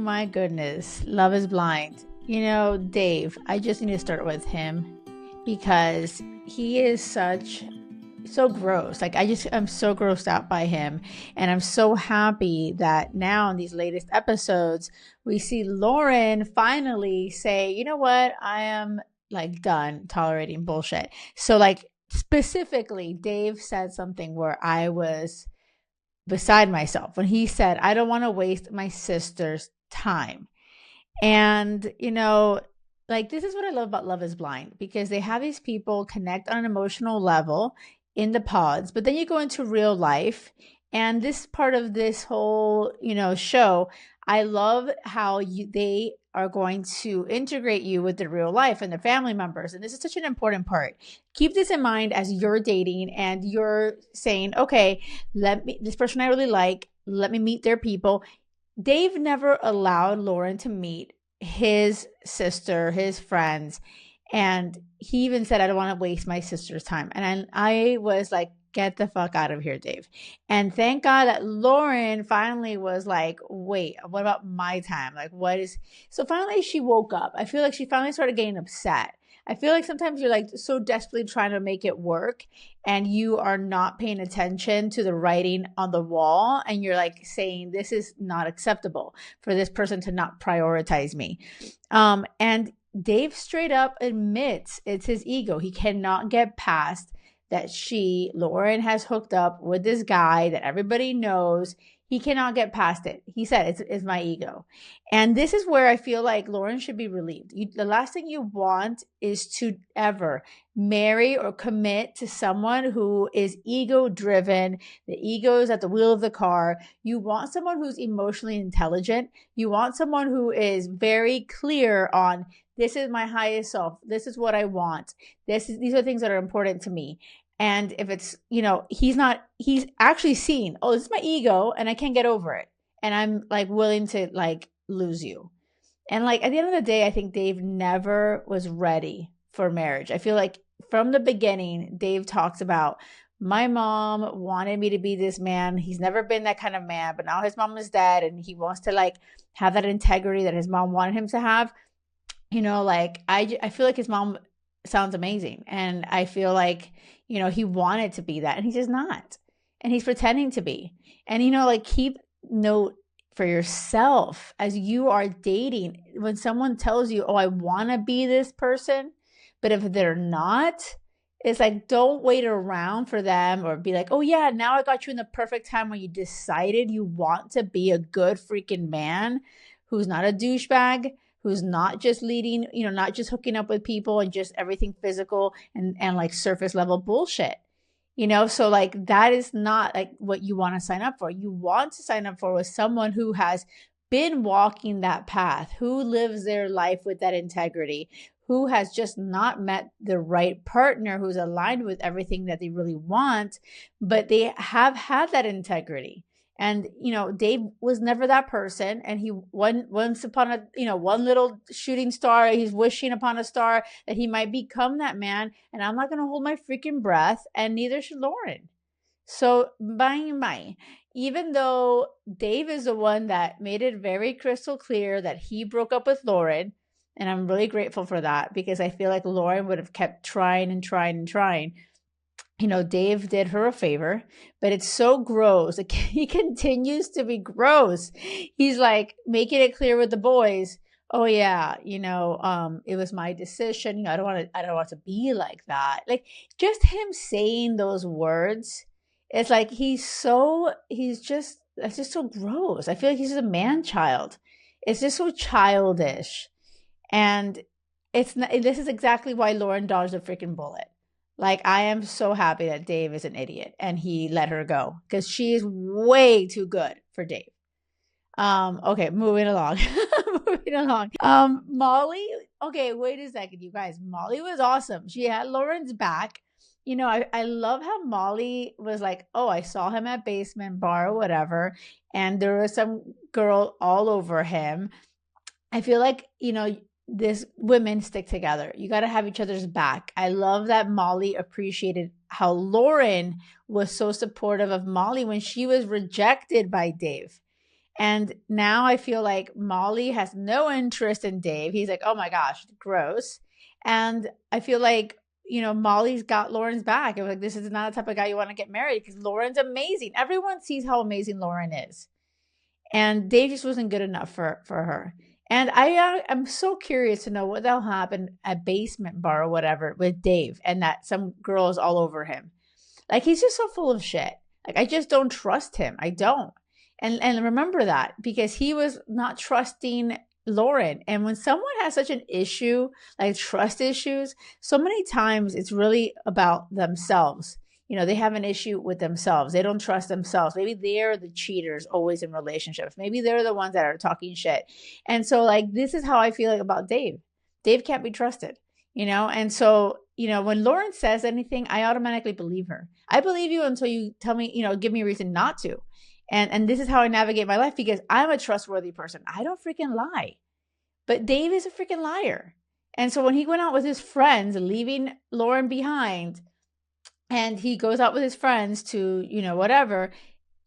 my goodness. Love is blind. You know, Dave, I just need to start with him because he is so gross. Like I'm so grossed out by him. And I'm so happy that now in these latest episodes, we see Lauren finally say, you know what? I am like done tolerating bullshit. So like specifically, Dave said something where I was beside myself when he said, I don't want to waste my sister's time. And, you know, like this is what I love about Love is Blind because they have these people connect on an emotional level in the pods, but then you go into real life. And this part of this whole, show, I love how they are going to integrate you with the real life and the family members. And this is such an important part. Keep this in mind as you're dating and you're saying, okay, this person I really like, let me meet their people. Dave never allowed Lauren to meet his sister, his friends. And he even said, I don't want to waste my sister's time. And I was like, get the fuck out of here, Dave. And thank God that Lauren finally was like, wait, what about my time? Like, so finally she woke up. I feel like she finally started getting upset. I feel like sometimes you're like so desperately trying to make it work and you are not paying attention to the writing on the wall. And you're like saying, this is not acceptable for this person to not prioritize me. And Dave straight up admits it's his ego. He cannot get past that Lauren has hooked up with this guy that everybody knows. He cannot get past it. He said, it's my ego. And this is where I feel like Lauren should be relieved. The last thing you want is to ever marry or commit to someone who is ego driven. The ego is at the wheel of the car. You want someone who's emotionally intelligent. You want someone who is very clear on, this is my highest self. This is what I want. These are things that are important to me. And if it's, he's actually seen, oh, this is my ego and I can't get over it. And I'm like willing to like lose you. And like at the end of the day, I think Dave never was ready for marriage. I feel like from the beginning, Dave talks about, my mom wanted me to be this man. He's never been that kind of man, but now his mom is dead and he wants to like have that integrity that his mom wanted him to have. I feel like his mom sounds amazing. And I feel like, he wanted to be that and he's just not. And he's pretending to be. And, keep note for yourself as you are dating. When someone tells you, oh, I want to be this person, but if they're not, it's like, don't wait around for them or be like, oh yeah, now I got you in the perfect time when you decided you want to be a good freaking man who's not a douchebag, who's not just leading, not just hooking up with people and just everything physical and like surface level bullshit, So like, that is not like what you want to sign up for. You want to sign up for with someone who has been walking that path, who lives their life with that integrity, who has just not met the right partner who's aligned with everything that they really want, but they have had that integrity. And, Dave was never that person. And he once upon one little shooting star, he's wishing upon a star that he might become that man. And I'm not going to hold my freaking breath. And neither should Lauren. So bye. Even though Dave is the one that made it very crystal clear that he broke up with Lauren. And I'm really grateful for that because I feel like Lauren would have kept trying and trying and trying. Dave did her a favor, but it's so gross. He continues to be gross. He's like making it clear with the boys. Oh yeah, it was my decision. I don't want to be like that. Like just him saying those words, it's like that's just so gross. I feel like he's just a man child. It's just so childish. And this is exactly why Lauren dodged a freaking bullet. Like, I am so happy that Dave is an idiot and he let her go because she is way too good for Dave. Okay, moving along. Molly, okay, wait a second, you guys. Molly was awesome. She had Lauren's back. I love how Molly was like, oh, I saw him at basement bar or whatever. And there was some girl all over him. I feel like, this women stick together. You got to have each other's back. I love that Molly appreciated how Lauren was so supportive of Molly when she was rejected by Dave. And now I feel like Molly has no interest in Dave. He's like, oh my gosh, gross. And I feel like, Molly's got Lauren's back. It was like, this is not the type of guy you want to get married because Lauren's amazing. Everyone sees how amazing Lauren is. And Dave just wasn't good enough for her. And I'm so curious to know what the hell happened at Basement Bar or whatever with Dave and that some girls all over him. Like, he's just so full of shit. Like, I just don't trust him. I don't. And remember that, because he was not trusting Lauren. And when someone has such an issue, like trust issues, so many times it's really about themselves. They have an issue with themselves. They don't trust themselves. Maybe they're the cheaters always in relationships. Maybe they're the ones that are talking shit. And so, like, this is how I feel like about Dave. Dave can't be trusted, And so, when Lauren says anything, I automatically believe her. I believe you until you tell me, give me a reason not to. And this is how I navigate my life, because I'm a trustworthy person. I don't freaking lie. But Dave is a freaking liar. And so when he went out with his friends, leaving Lauren behind, and he goes out with his friends to, whatever,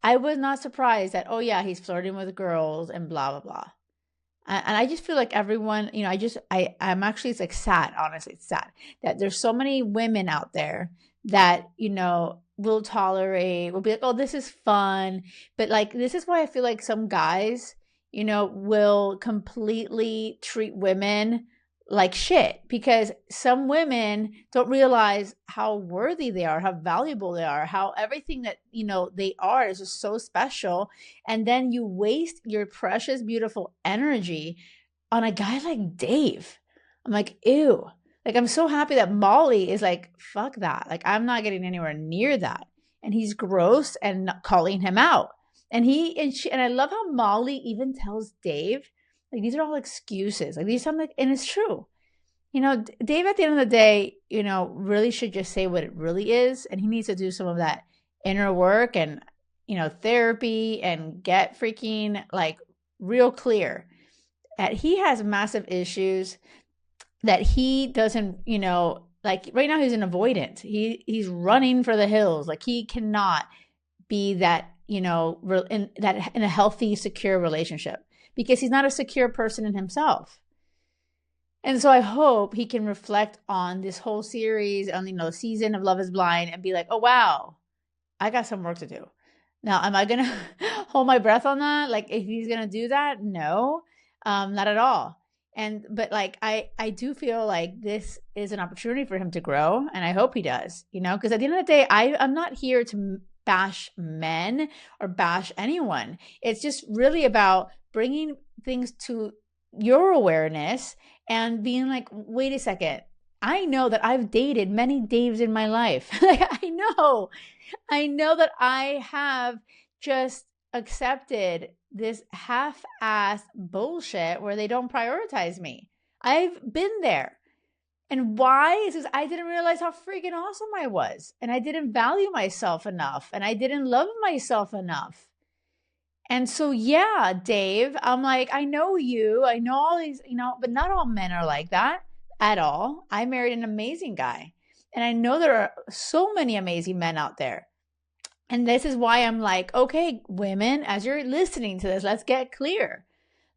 I was not surprised that, oh yeah, he's flirting with girls and blah, blah, blah. And I just feel like everyone, I'm actually, it's like sad, honestly, it's sad that there's so many women out there that, will tolerate, will be like, oh, this is fun. But like, this is why I feel like some guys, will completely treat women like shit, because some women don't realize how worthy they are, how valuable they are, how everything that, they are is just so special. And then you waste your precious, beautiful energy on a guy like Dave. I'm like, ew. Like, I'm so happy that Molly is like, fuck that. Like, I'm not getting anywhere near that. And he's gross and calling him out. And I love how Molly even tells Dave, like, these are all excuses. Like, these sound like, and it's true. Dave at the end of the day, really should just say what it really is. And he needs to do some of that inner work and, therapy and get freaking like real clear that he has massive issues, that he doesn't, like right now he's an avoidant. He's running for the hills. Like, he cannot be that, in a healthy, secure relationship, because he's not a secure person in himself. And so I hope he can reflect on this whole series, on, season of Love is Blind, and be like, oh, wow, I got some work to do. Now, am I going to hold my breath on that? Like, if he's going to do that? No, not at all. But like, I do feel like this is an opportunity for him to grow. And I hope he does, because at the end of the day, I'm not here to bash men or bash anyone. It's just really about bringing things to your awareness and being like, wait a second. I know that I've dated many Daves in my life. Like, I know that I have just accepted this half-ass bullshit where they don't prioritize me. I've been there. And why? Is because I didn't realize how freaking awesome I was. And I didn't value myself enough. And I didn't love myself enough. And so, yeah, Dave, I'm like, I know you. I know all these, but not all men are like that at all. I married an amazing guy. And I know there are so many amazing men out there. And this is why I'm like, okay, women, as you're listening to this, let's get clear.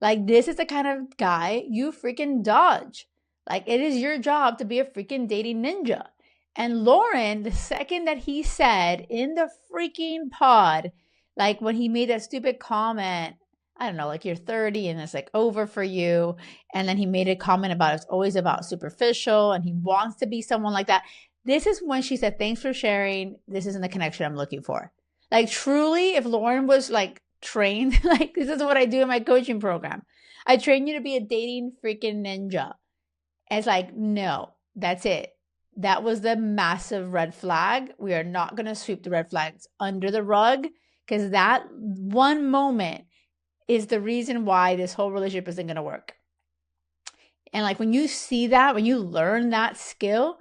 Like, this is the kind of guy you freaking dodge. Like, it is your job to be a freaking dating ninja. And Lauren, the second that he said in the freaking pod, like when he made that stupid comment, I don't know, like, you're 30 and it's like over for you. And then he made a comment about it's always about superficial and he wants to be someone like that. This is when she said, thanks for sharing. This isn't the connection I'm looking for. Like, truly, if Lauren was like trained, like, this is what I do in my coaching program. I train you to be a dating freaking ninja. And it's like, no, that's it. That was the massive red flag. We are not going to sweep the red flags under the rug, because that one moment is the reason why this whole relationship isn't going to work. And like, when you see that, when you learn that skill,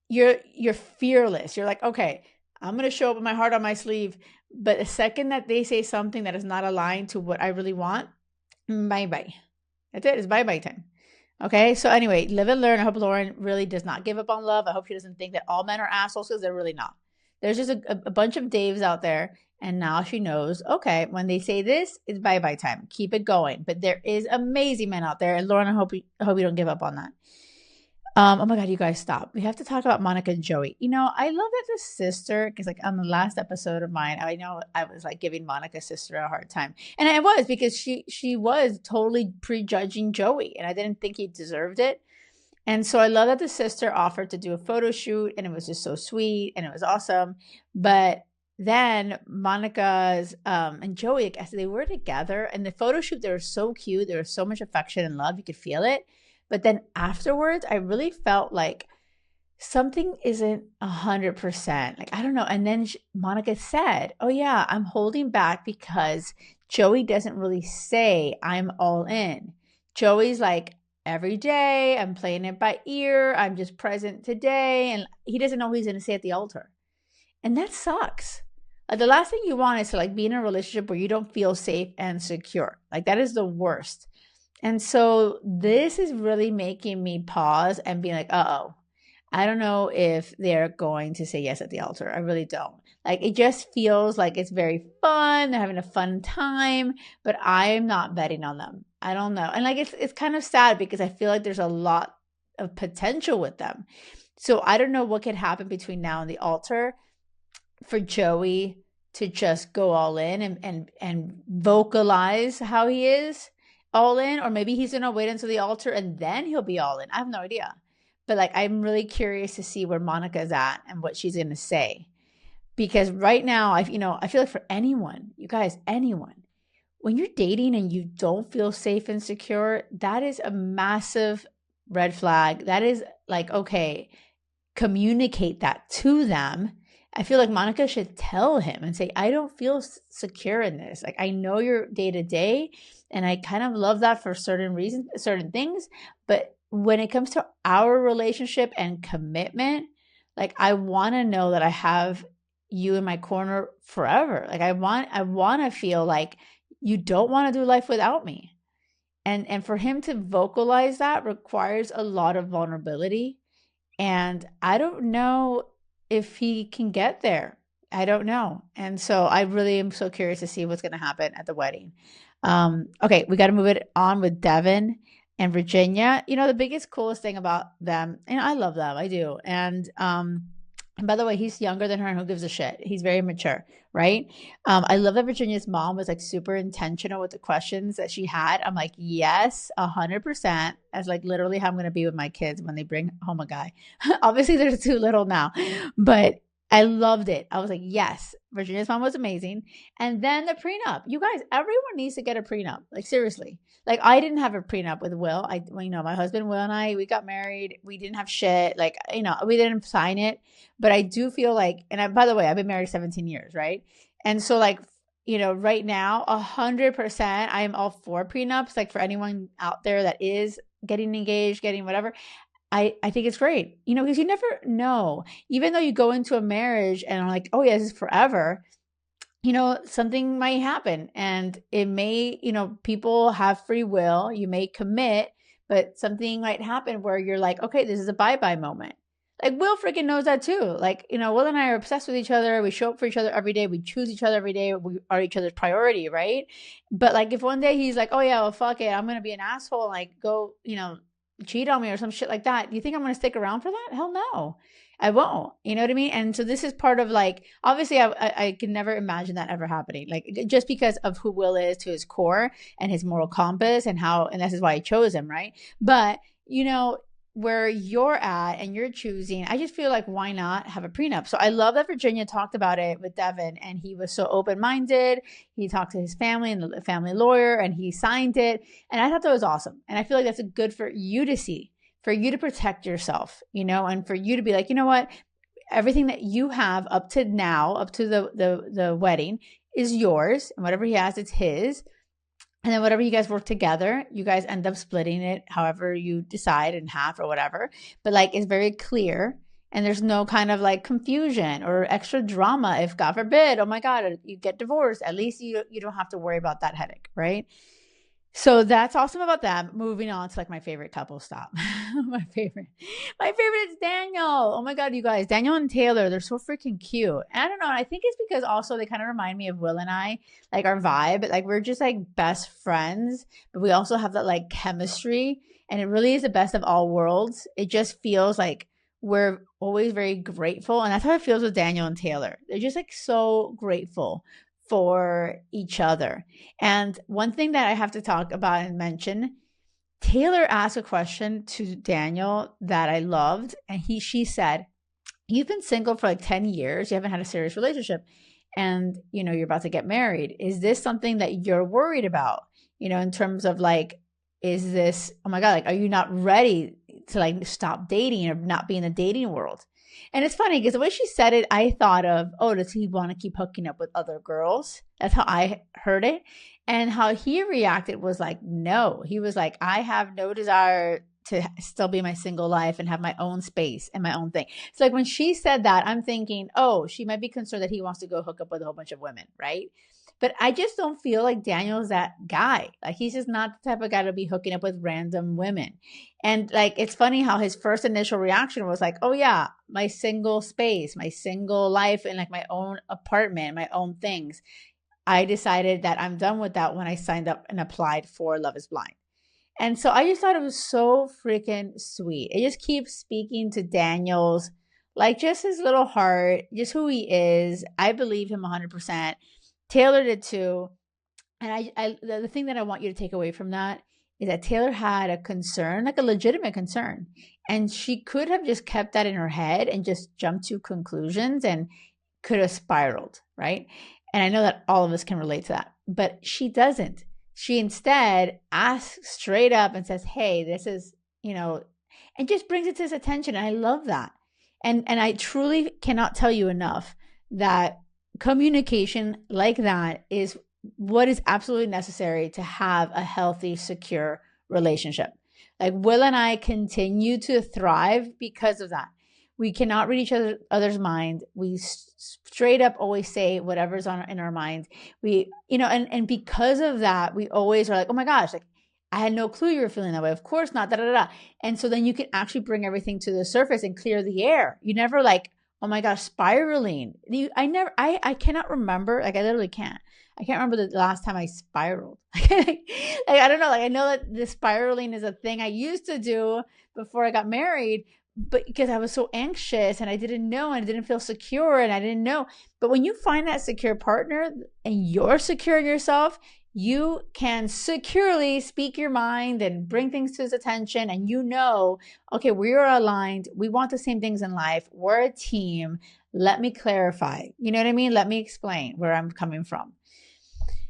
you're fearless. You're like, okay, I'm going to show up with my heart on my sleeve. But the second that they say something that is not aligned to what I really want, bye-bye. That's it. It's bye-bye time. Okay. So anyway, live and learn. I hope Lauren really does not give up on love. I hope she doesn't think that all men are assholes, because they're really not. There's just a bunch of Daves out there. And now she knows, okay, when they say this, it's bye-bye time. Keep it going. But there is amazing men out there. And Lauren, I hope you don't give up on that. Oh my God, you guys stop. We have to talk about Monica and Joey. I love that the sister, because like on the last episode of mine, I know I was like giving Monica's sister a hard time. And I was, because she was totally prejudging Joey, and I didn't think he deserved it. And so I love that the sister offered to do a photo shoot, and it was just so sweet and it was awesome. But then Monica's and Joey, I guess they were together, and the photo shoot, they were so cute. There was so much affection and love. You could feel it. But then afterwards, I really felt like something isn't 100%. Like, I don't know. And then Monica said, oh yeah, I'm holding back because Joey doesn't really say I'm all in. Joey's like, every day I'm playing it by ear. I'm just present today. And he doesn't know what he's going to say at the altar. And that sucks. Like, the last thing you want is to like be in a relationship where you don't feel safe and secure. Like, that is the worst. And so this is really making me pause and be like, uh-oh, I don't know if they're going to say yes at the altar. I really don't. Like, it just feels like it's very fun. They're having a fun time, but I'm not betting on them. I don't know. And like, it's kind of sad because I feel like there's a lot of potential with them. So I don't know what could happen between now and the altar for Joey to just go all in and vocalize how he is all in, or maybe he's gonna wait until the altar and then he'll be all in. I have no idea. But like, I'm really curious to see where Monica's at and what she's gonna say. Because right now, I feel like for anyone, you guys, anyone, when you're dating and you don't feel safe and secure, that is a massive red flag. That is like, okay, communicate that to them. I feel like Monica should tell him and say, I don't feel secure in this. Like, I know you're day to day, and I kind of love that for certain reasons, certain things. But when it comes to our relationship and commitment, like, I want to know that I have you in my corner forever. Like, I want to feel like you don't want to do life without me. And for him to vocalize that requires a lot of vulnerability. And I don't know if he can get there. I don't know. And so I really am so curious to see what's going to happen at the wedding. Okay, we got to move it on with Devin and Virginia. The biggest, coolest thing about them, and I love them, I do. And by the way, he's younger than her, and who gives a shit? He's very mature, right? I love that Virginia's mom was like super intentional with the questions that she had. I'm like, yes, 100%. As like literally how I'm going to be with my kids when they bring home a guy. Obviously, they're too little now, but I loved it. I was like, yes, Virginia's mom was amazing. And then the prenup. You guys, everyone needs to get a prenup. Like, seriously. Like, I didn't have a prenup with Will. My husband Will and I, we got married. We didn't have shit. Like, we didn't sign it. But I do feel like, by the way, I've been married 17 years, right? And so like, right now, 100%, I am all for prenups. Like, for anyone out there that is getting engaged, getting whatever, I think it's great, because you never know. Even though you go into a marriage and are like, oh yeah, this is forever, something might happen, and it may, people have free will. You may commit, but something might happen where you're like, okay, this is a bye-bye moment. Like, Will freaking knows that too. Like, Will and I are obsessed with each other. We show up for each other every day. We choose each other every day. We are each other's priority, right? But like, if one day he's like, oh yeah, well, fuck it, I'm going to be an asshole, like go, cheat on me or some shit like that, do you think I'm going to stick around for that? Hell no, I won't. You know what I mean? And so this is part of like, obviously I can never imagine that ever happening, like, just because of who Will is to his core and his moral compass and this is why I chose him, right? But where you're at and you're choosing, I just feel like, why not have a prenup? So I love that Virginia talked about it with Devin, and he was so open-minded. He talked to his family and the family lawyer, and he signed it. And I thought that was awesome. And I feel like that's good for you to see, for you to protect yourself, and for you to be like, you know what? Everything that you have up to now, up to the wedding, is yours. And whatever he has, it's his. And then whatever you guys work together, you guys end up splitting it however you decide, in half or whatever. But like, it's very clear, and there's no kind of like confusion or extra drama. If God forbid, oh my God, you get divorced, at least you don't have to worry about that headache, right? So that's awesome about them. Moving on to like my favorite couple. Stop. My favorite is Daniel. Oh my God, you guys, Daniel and Taylor, they're so freaking cute. And I don't know. I think it's because also they kind of remind me of Will and I, like our vibe. Like we're just like best friends, but we also have that like chemistry. And it really is the best of all worlds. It just feels like we're always very grateful. And that's how it feels with Daniel and Taylor. They're just like so grateful for each other. And one thing that I have to talk about and mention, Taylor asked a question to Daniel that I loved, and she said, "You've been single for like 10 years, you haven't had a serious relationship, and you're about to get married. Is this something that you're worried about? In terms of like, is this, oh my God, like, are you not ready to like stop dating or not be in the dating world?" And it's funny because the way she said it, I thought of, oh, does he want to keep hooking up with other girls? That's how I heard it. And how he reacted was like, no. He was like, I have no desire to still be my single life and have my own space and my own thing. So like when she said that, I'm thinking, oh, she might be concerned that he wants to go hook up with a whole bunch of women, right? But I just don't feel like Daniel's that guy. Like he's just not the type of guy to be hooking up with random women. And like it's funny how his first initial reaction was like, oh yeah, my single space, my single life, and like my own apartment, my own things. I decided that I'm done with that when I signed up and applied for Love is Blind. And so I just thought it was so freaking sweet. It just keeps speaking to Daniel's, like just his little heart, just who he is. I believe him 100%. Taylor did too. And the thing that I want you to take away from that is that Taylor had a concern, like a legitimate concern. And she could have just kept that in her head and just jumped to conclusions and could have spiraled, right? And I know that all of us can relate to that, but she doesn't. She instead asks straight up and says, hey, this is, and just brings it to his attention. And I love that. And I truly cannot tell you enough that communication like that is what is absolutely necessary to have a healthy, secure relationship. Like Will and I continue to thrive because of that. We cannot read each other's mind. We straight up always say whatever's in our mind. We, and because of that, we always are like, oh my gosh, like I had no clue you were feeling that way. Of course not, da da da. And so then you can actually bring everything to the surface and clear the air. You never like, oh my gosh, spiraling. I cannot remember. Like I literally can't. I can't remember the last time I spiraled. Like, I don't know. Like I know that the spiraling is a thing I used to do before I got married, but because I was so anxious and I didn't know and I didn't feel secure and I didn't know. But when you find that secure partner and you're secure in yourself, you can securely speak your mind and bring things to his attention. And okay, we are aligned. We want the same things in life. We're a team. Let me clarify. You know what I mean? Let me explain where I'm coming from.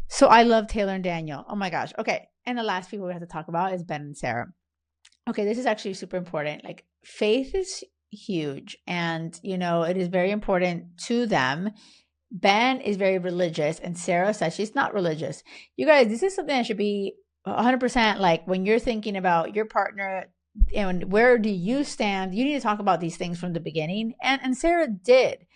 So I love Taylor and Daniel. Oh my gosh. Okay. And the last people we have to talk about is Ben and Sarah. Okay, this is actually super important. Like faith is huge and, it is very important to them. Ben is very religious and Sarah says she's not religious. You guys, this is something that should be 100% like when you're thinking about your partner and where do you stand, you need to talk about these things from the beginning. And Sarah did.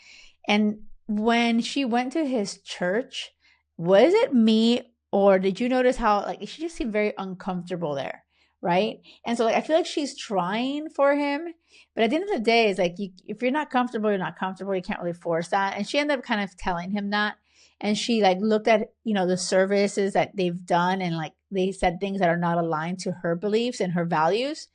And when she went to his church, was it me or did you notice how like she just seemed very uncomfortable there? Right. And so like I feel like she's trying for him, but at the end of the day, it's like if you're not comfortable, you're not comfortable. You can't really force that. And she ended up kind of telling him that. And she like looked at, the services that they've done and like they said things that are not aligned to her beliefs and her values.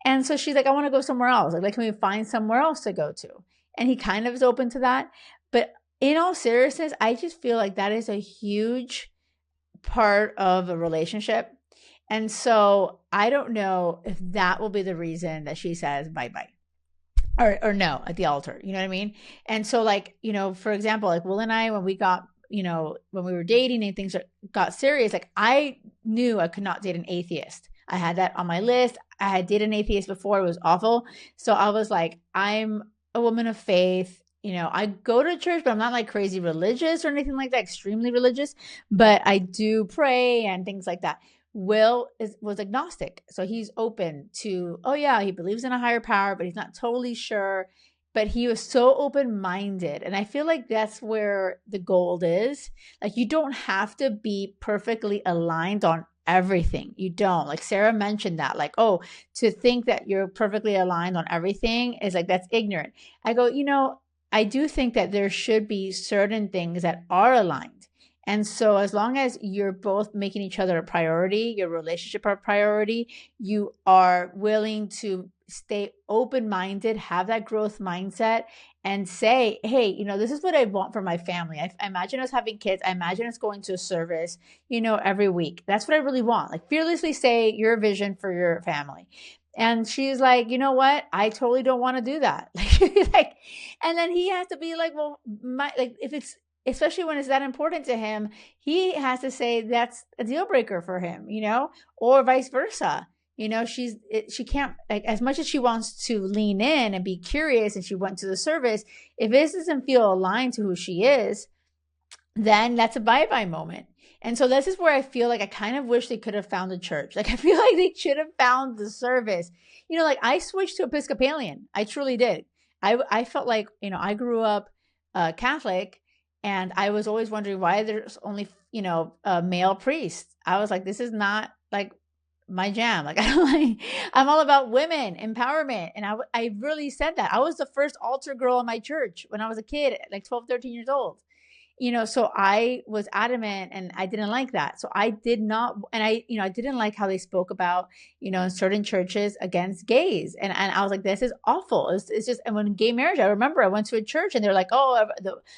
And so she's like, I want to go somewhere else. Like, can we find somewhere else to go to? And he kind of is open to that. But in all seriousness, I just feel like that is a huge part of a relationship. And so I don't know if that will be the reason that she says bye-bye or no at the altar. You know what I mean? And so like, for example, like Will and I, when we got, when we were dating and things got serious, like I knew I could not date an atheist. I had that on my list. I had dated an atheist before. It was awful. So I was like, I'm a woman of faith. I go to church, but I'm not like crazy religious or anything like that, extremely religious, but I do pray and things like that. Will was agnostic. So he's open to, oh yeah, he believes in a higher power, but he's not totally sure. But he was so open-minded. And I feel like that's where the gold is. Like you don't have to be perfectly aligned on everything. You don't. Like Sarah mentioned that, like, oh, to think that you're perfectly aligned on everything is like, that's ignorant. I go, I do think that there should be certain things that are aligned. And so as long as you're both making each other a priority, your relationship a priority, you are willing to stay open-minded, have that growth mindset, and say, hey, this is what I want for my family. I imagine us having kids. I imagine us going to a service, every week. That's what I really want. Like, fearlessly say your vision for your family. And she's like, you know what? I totally don't want to do that. Like, and then he has to be like, well, if it's, especially when it's that important to him, he has to say that's a deal breaker for him, or vice versa. She can't, like, as much as she wants to lean in and be curious and she went to the service, if this doesn't feel aligned to who she is, then that's a bye-bye moment. And so this is where I feel like I kind of wish they could have found a church. Like, I feel like they should have found the service. Like, I switched to Episcopalian. I truly did. I felt like, I grew up Catholic, and I was always wondering why there's only, a male priest. I was like, this is not like my jam. Like, I'm all about women empowerment. And I really said that. I was the first altar girl in my church when I was a kid, like 12, 13 years old. So I was adamant, and I didn't like that. So I did not, and I didn't like how they spoke about, in certain churches against gays. And I was like, this is awful. It's just, and when gay marriage, I remember I went to a church and they're like, oh,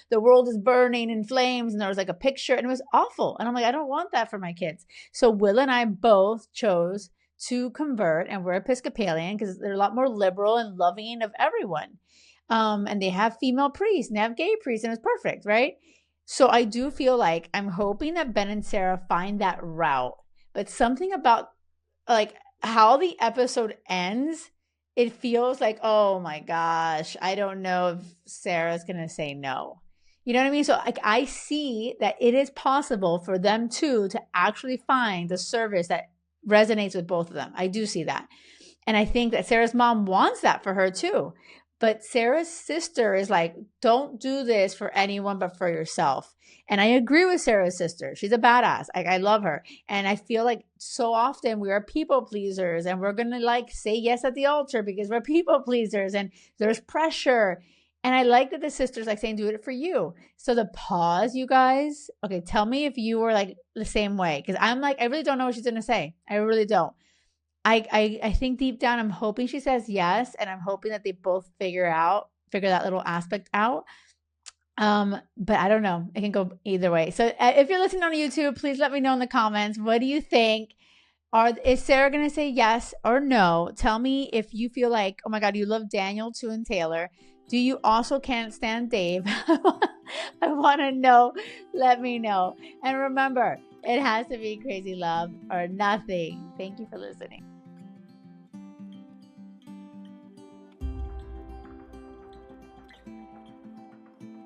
the world is burning in flames. And there was like a picture, and it was awful. And I'm like, I don't want that for my kids. So Will and I both chose to convert, and we're Episcopalian because they're a lot more liberal and loving of everyone. And they have female priests and they have gay priests, and it's perfect, right? So I do feel like I'm hoping that Ben and Sarah find that route, but something about like how the episode ends, it feels like, oh my gosh, I don't know if Sarah's going to say no. You know what I mean? So like, I see that it is possible for them two to actually find the service that resonates with both of them. I do see that. And I think that Sarah's mom wants that for her too. But Sarah's sister is like, don't do this for anyone but for yourself. And I agree with Sarah's sister. She's a badass. I love her. And I feel like so often we are people pleasers, and we're going to like say yes at the altar because we're people pleasers and there's pressure. And I like that the sister's like saying, do it for you. So the pause, you guys. Okay, tell me if you were like the same way. Because I'm like, I really don't know what she's going to say. I really don't. I think deep down, I'm hoping she says yes, and I'm hoping that they both figure that little aspect out. But I don't know. It can go either way. So if you're listening on YouTube, please let me know in the comments. What do you think? Is Sarah going to say yes or no? Tell me if you feel like, oh my God, you love Daniel too and Taylor. Do you also can't stand Dave? I want to know. Let me know. And remember, it has to be crazy love or nothing. Thank you for listening.